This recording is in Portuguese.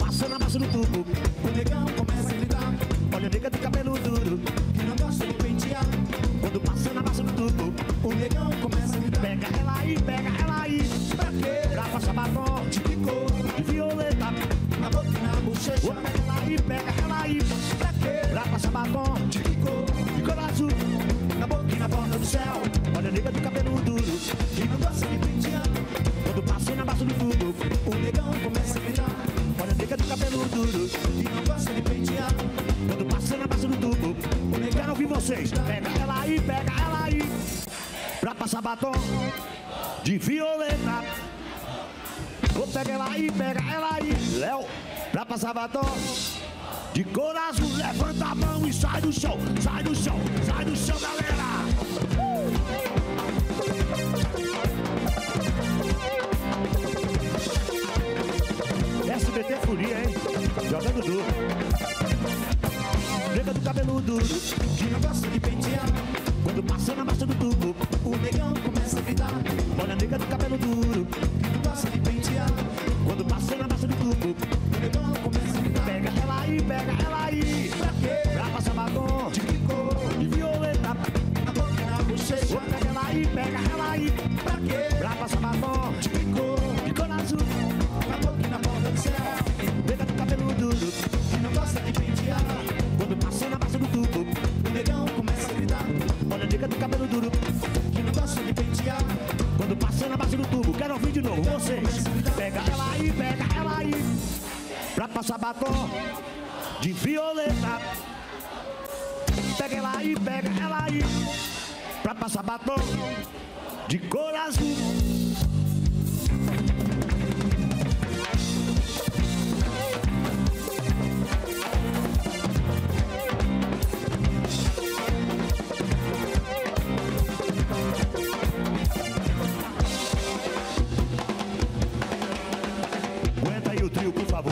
passa na base do tubo, O negão começa a gritar. olha a nega do cabelo duro, Que não gosta de pentear. quando passa na base do tubo, O negão começa a gritar. pega ela aí, Pra quê? pra passar batom De que cor? de violeta. Na boca e na bochecha. Pega ela aí, Pra quê? pra passar batom De que cor? de cor azul. Na boca e na porta do céu. Olha a nega do cabelo duro, Que não gosta de pentear. quando passa na base do tubo, O negão começa a gritar. olha a nega do cabelo duro, Que não gosta de pentear. quando passa na base do tubo. Quero ouvir vocês. Pega ela aí, pra passar batom de violeta. Vou pegar ela aí, Léo, pra passar batom de cor azul. Levanta a mão e sai do chão, sai do chão, sai do chão, galera. SBT Furia, hein? Jogando duro. Nega do cabelo duro, Que não gosta de pentear. quando passa na base do tubo. O negão começa a gritar. Olha a nega do cabelo duro, Que não gosta de pentear. quando passa na base do tubo. O negão começa a gritar. Pega ela aí, Pra quê? pra passar batom De que cor? de violeta. Na boca e na bochecha. Pega ela aí, Pra quê? pra passar batom De que cor? de cor azul. Na boca e na porta do céu. Nega do cabelo duro, Que não gosta de pentear. quando passa na base do tubo. O negão começa a gritar. Olha a nega do cabelo duro, Que não gosta de pentear. quando passa na base do tubo. Quero ouvir de novo, vocês. Pega ela aí, pra passar batom de violeta. Pega ela aí, pra passar batom de cor azul. Aguenta aí o trio, por favor.